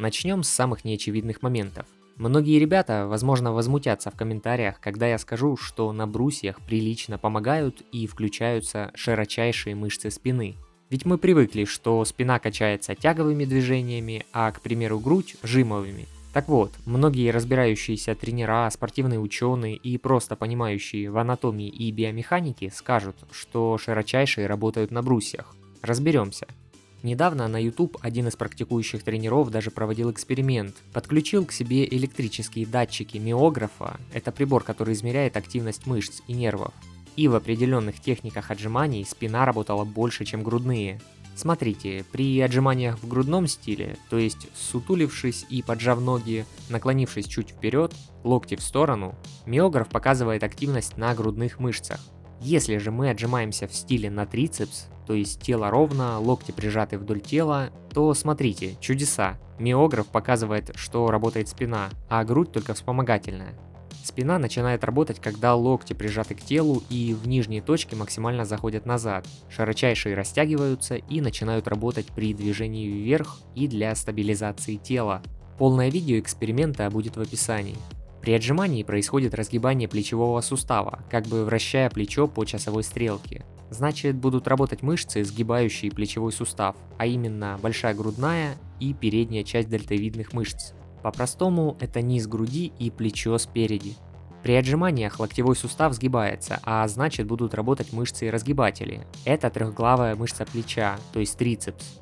Начнем с самых неочевидных моментов. Многие ребята, возможно, возмутятся в комментариях, когда я скажу, что на брусьях прилично помогают и включаются широчайшие мышцы спины. Ведь мы привыкли, что спина качается тяговыми движениями, а, к примеру, грудь – жимовыми. Так вот, многие разбирающиеся тренера, спортивные ученые и просто понимающие в анатомии и биомеханике скажут, что широчайшие работают на брусьях. Разберемся. Недавно на YouTube один из практикующих тренеров даже проводил эксперимент. Подключил к себе электрические датчики миографа, это прибор, который измеряет активность мышц и нервов. И в определенных техниках отжиманий спина работала больше, чем грудные. Смотрите, при отжиманиях в грудном стиле, то есть сутулившись и поджав ноги, наклонившись чуть вперед, локти в сторону, миограф показывает активность на грудных мышцах. Если же мы отжимаемся в стиле на трицепс, то есть тело ровно, локти прижаты вдоль тела, то смотрите, чудеса. Миограф показывает, что работает спина, а грудь только вспомогательная. Спина начинает работать, когда локти прижаты к телу и в нижние точки максимально заходят назад. Широчайшие растягиваются и начинают работать при движении вверх и для стабилизации тела. Полное видео эксперимента будет в описании. При отжимании происходит разгибание плечевого сустава, как бы вращая плечо по часовой стрелке. Значит, будут работать мышцы, сгибающие плечевой сустав, а именно большая грудная и передняя часть дельтовидных мышц. По-простому, это низ груди и плечо спереди. При отжиманиях локтевой сустав сгибается, а значит будут работать мышцы-разгибатели. Это трехглавая мышца плеча, то есть трицепс.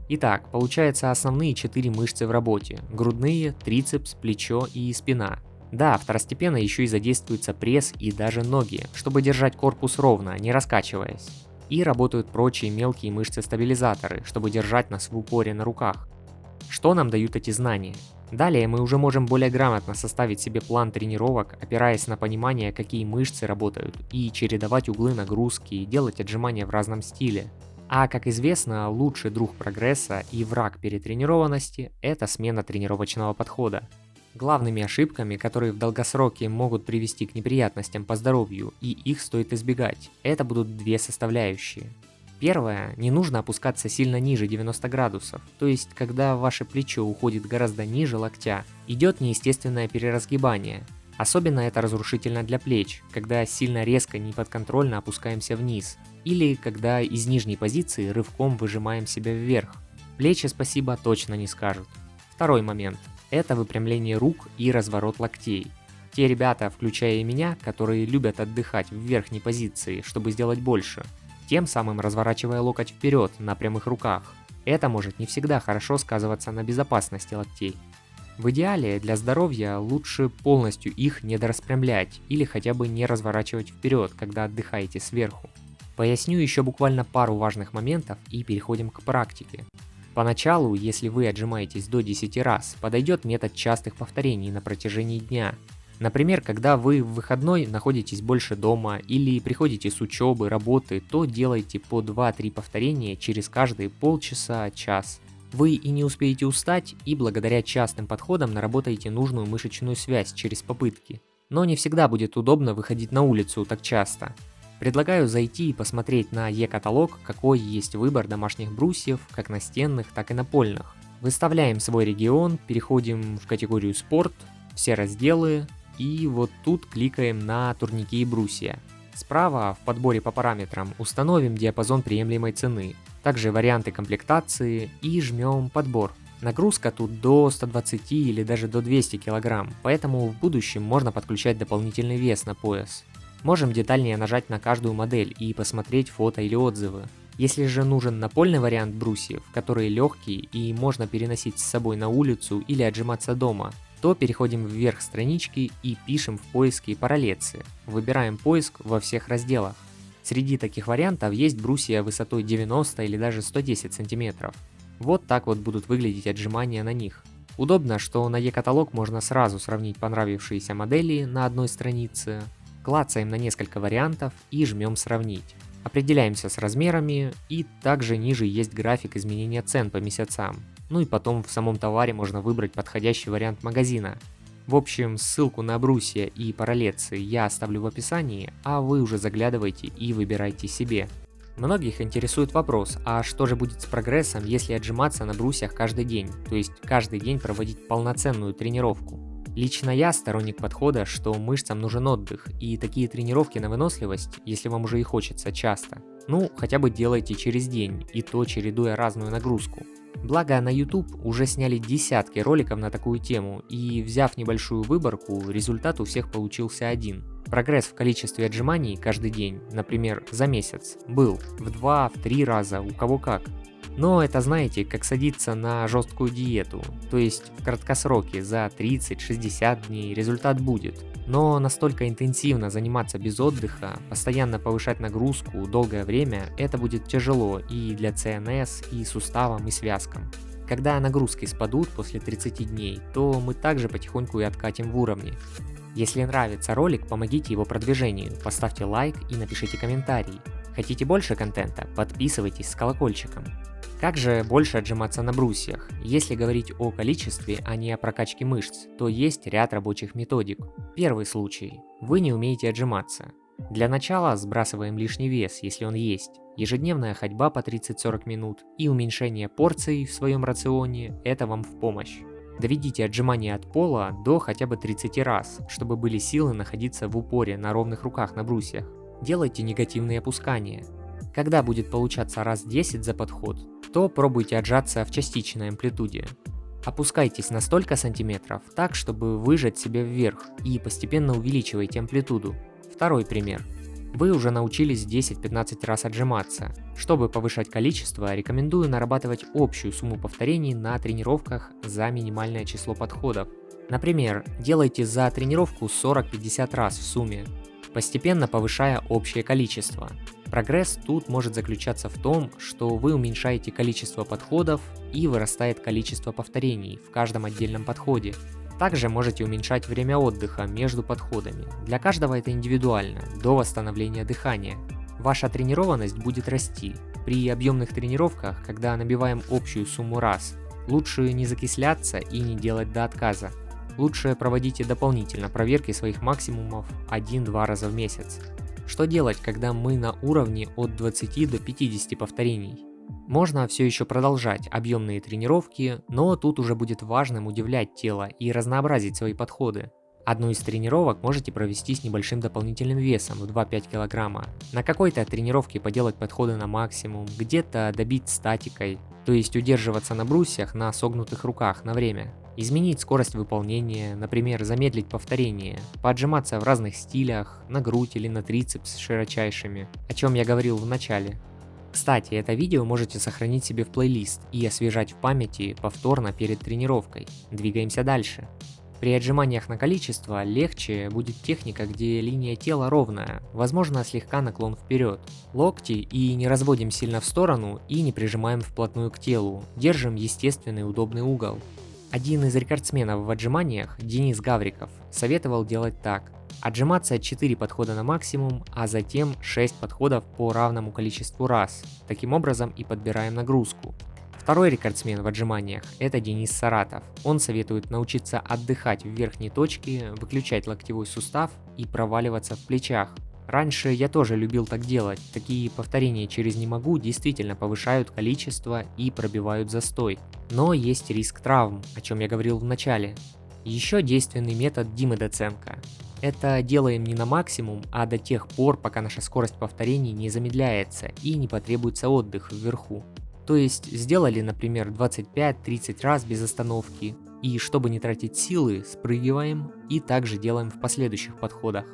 Итак, получается основные 4 мышцы в работе: грудные, трицепс, плечо и спина. Да, второстепенно еще и задействуется пресс и даже ноги, чтобы держать корпус ровно, не раскачиваясь. И работают прочие мелкие мышцы-стабилизаторы, чтобы держать нас в упоре на руках. Что нам дают эти знания? Далее мы уже можем более грамотно составить себе план тренировок, опираясь на понимание, какие мышцы работают, и чередовать углы нагрузки, и делать отжимания в разном стиле. А как известно, лучший друг прогресса и враг перетренированности – это смена тренировочного подхода. Главными ошибками, которые в долгосроке могут привести к неприятностям по здоровью, и их стоит избегать, это будут две составляющие. Первое, не нужно опускаться сильно ниже 90 градусов, то есть когда ваше плечо уходит гораздо ниже локтя, идет неестественное переразгибание. Особенно это разрушительно для плеч, когда сильно резко неподконтрольно опускаемся вниз, или когда из нижней позиции рывком выжимаем себя вверх. Плечи спасибо точно не скажут. Второй момент – это выпрямление рук и разворот локтей. Те ребята, включая и меня, которые любят отдыхать в верхней позиции, чтобы сделать больше, тем самым разворачивая локоть вперед на прямых руках. Это может не всегда хорошо сказываться на безопасности локтей. В идеале для здоровья лучше полностью их не дораспрямлять или хотя бы не разворачивать вперед, когда отдыхаете сверху. Поясню еще буквально пару важных моментов и переходим к практике. Поначалу, если вы отжимаетесь до 10 раз, подойдет метод частых повторений на протяжении дня. Например, когда вы в выходной находитесь больше дома или приходите с учебы, работы, то делайте по 2-3 повторения через каждые полчаса-час. Вы и не успеете устать, и благодаря частым подходам наработаете нужную мышечную связь через попытки. Но не всегда будет удобно выходить на улицу так часто. Предлагаю зайти и посмотреть на e-каталог, какой есть выбор домашних брусьев, как настенных, так и напольных. Выставляем свой регион, переходим в категорию «Спорт», все разделы, и вот тут кликаем на турники и брусья. Справа в подборе по параметрам установим диапазон приемлемой цены, также варианты комплектации и жмем «Подбор». Нагрузка тут до 120 или даже до 200 кг, поэтому в будущем можно подключать дополнительный вес на пояс. Можем детальнее нажать на каждую модель и посмотреть фото или отзывы. Если же нужен напольный вариант брусьев, которые легкие и можно переносить с собой на улицу или отжиматься дома, то переходим вверх странички и пишем в поиске параллецы. Выбираем поиск во всех разделах. Среди таких вариантов есть брусья высотой 90 или даже 110 см. Вот так вот будут выглядеть отжимания на них. Удобно, что на e-каталог можно сразу сравнить понравившиеся модели на одной странице. Клацаем на несколько вариантов и жмем «Сравнить». Определяемся с размерами, и также ниже есть график изменения цен по месяцам. Ну и потом в самом товаре можно выбрать подходящий вариант магазина. В общем, ссылку на брусья и параллецы я оставлю в описании, а вы уже заглядывайте и выбирайте себе. Многих интересует вопрос, а что же будет с прогрессом, если отжиматься на брусьях каждый день, то есть каждый день проводить полноценную тренировку? Лично я сторонник подхода, что мышцам нужен отдых, и такие тренировки на выносливость, если вам уже и хочется часто, хотя бы делайте через день, и то чередуя разную нагрузку. Благо на YouTube уже сняли десятки роликов на такую тему, и взяв небольшую выборку, результат у всех получился один. Прогресс в количестве отжиманий каждый день, например, за месяц, был в 2-3 раза, у кого как. Но это, знаете, как садиться на жесткую диету, то есть в краткосроке за 30-60 дней результат будет. Но настолько интенсивно заниматься без отдыха, постоянно повышать нагрузку долгое время, это будет тяжело и для ЦНС, и суставам, и связкам. Когда нагрузки спадут после 30 дней, то мы также потихоньку и откатим в уровне. Если нравится ролик, помогите его продвижению, поставьте лайк и напишите комментарий. Хотите больше контента? Подписывайтесь с колокольчиком. Как же больше отжиматься на брусьях? Если говорить о количестве, а не о прокачке мышц, то есть ряд рабочих методик. Первый случай. Вы не умеете отжиматься. Для начала сбрасываем лишний вес, если он есть. Ежедневная ходьба по 30-40 минут и уменьшение порций в своем рационе – это вам в помощь. Доведите отжимания от пола до хотя бы 30 раз, чтобы были силы находиться в упоре на ровных руках на брусьях. Делайте негативные опускания. Когда будет получаться раз 10 за подход, то пробуйте отжаться в частичной амплитуде. Опускайтесь на столько сантиметров так, чтобы выжать себя вверх, и постепенно увеличивайте амплитуду. Второй пример. Вы уже научились 10-15 раз отжиматься. Чтобы повышать количество, рекомендую нарабатывать общую сумму повторений на тренировках за минимальное число подходов. Например, делайте за тренировку 40-50 раз в сумме, постепенно повышая общее количество. Прогресс тут может заключаться в том, что вы уменьшаете количество подходов и вырастает количество повторений в каждом отдельном подходе. Также можете уменьшать время отдыха между подходами. Для каждого это индивидуально, до восстановления дыхания. Ваша тренированность будет расти. При объемных тренировках, когда набиваем общую сумму раз, лучше не закисляться и не делать до отказа. Лучше проводите дополнительно проверки своих максимумов 1-2 раза в месяц. Что делать, когда мы на уровне от 20 до 50 повторений? Можно все еще продолжать объемные тренировки, но тут уже будет важным удивлять тело и разнообразить свои подходы. Одну из тренировок можете провести с небольшим дополнительным весом в 2-5 кг. На какой-то тренировке поделать подходы на максимум, где-то добить статикой, то есть удерживаться на брусьях на согнутых руках на время. Изменить скорость выполнения, например, замедлить повторение, поотжиматься в разных стилях, на грудь или на трицепс с широчайшими, о чем я говорил в начале. Кстати, это видео можете сохранить себе в плейлист и освежать в памяти повторно перед тренировкой. Двигаемся дальше. При отжиманиях на количество легче будет техника, где линия тела ровная, возможно слегка наклон вперед. Локти и не разводим сильно в сторону и не прижимаем вплотную к телу, держим естественный удобный угол. Один из рекордсменов в отжиманиях, Денис Гавриков, советовал делать так. Отжиматься 4 подхода на максимум, а затем 6 подходов по равному количеству раз. Таким образом и подбираем нагрузку. Второй рекордсмен в отжиманиях – это Денис Саратов. Он советует научиться отдыхать в верхней точке, выключать локтевой сустав и проваливаться в плечах. Раньше я тоже любил так делать. Такие повторения через «не могу» действительно повышают количество и пробивают застой. Но есть риск травм, о чем я говорил в начале. Еще действенный метод Димы Доценко. Это делаем не на максимум, а до тех пор, пока наша скорость повторений не замедляется и не потребуется отдых вверху. То есть сделали, например, 25-30 раз без остановки, и чтобы не тратить силы, спрыгиваем и также делаем в последующих подходах.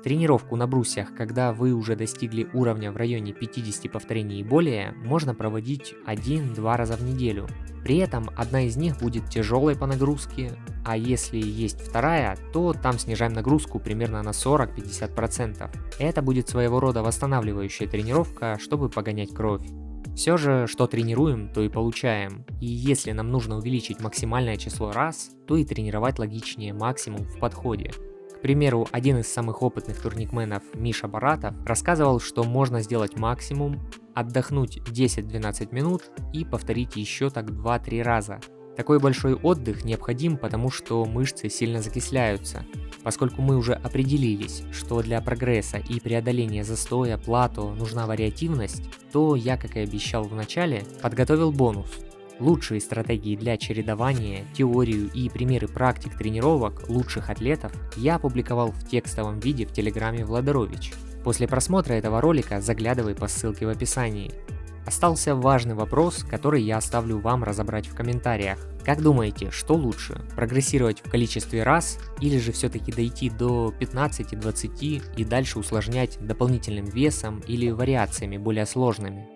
Тренировку на брусьях, когда вы уже достигли уровня в районе 50 повторений и более, можно проводить 1-2 раза в неделю. При этом одна из них будет тяжелой по нагрузке, а если есть вторая, то там снижаем нагрузку примерно на 40-50%. Это будет своего рода восстанавливающая тренировка, чтобы погонять кровь. Все же, что тренируем, то и получаем. И если нам нужно увеличить максимальное число раз, то и тренировать логичнее максимум в подходе. К примеру, один из самых опытных турникменов Миша Баратов рассказывал, что можно сделать максимум, отдохнуть 10-12 минут и повторить еще так 2-3 раза. Такой большой отдых необходим, потому что мышцы сильно закисляются. Поскольку мы уже определились, что для прогресса и преодоления застоя плато нужна вариативность, то я, как и обещал в начале, подготовил бонус. Лучшие стратегии для чередования, теорию и примеры практик тренировок лучших атлетов я опубликовал в текстовом виде в Телеграме Владарович. После просмотра этого ролика заглядывай по ссылке в описании. Остался важный вопрос, который я оставлю вам разобрать в комментариях. Как думаете, что лучше? Прогрессировать в количестве раз или же все-таки дойти до 15-20 и дальше усложнять дополнительным весом или вариациями более сложными?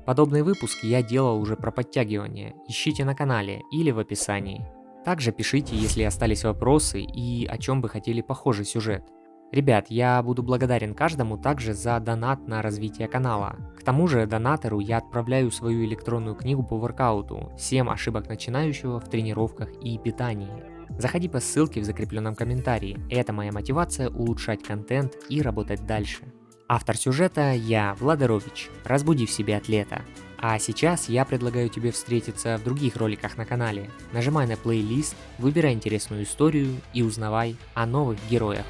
Подобный выпуск я делал уже про подтягивание, ищите на канале или в описании. Также пишите, если остались вопросы и о чем бы хотели похожий сюжет. Ребят, я буду благодарен каждому также за донат на развитие канала. К тому же донатору я отправляю свою электронную книгу по воркауту «7 ошибок начинающего в тренировках и питании». Заходи по ссылке в закрепленном комментарии, это моя мотивация улучшать контент и работать дальше. Автор сюжета я, Владарович, разбуди в себе атлета. А сейчас я предлагаю тебе встретиться в других роликах на канале. Нажимай на плейлист, выбирай интересную историю и узнавай о новых героях.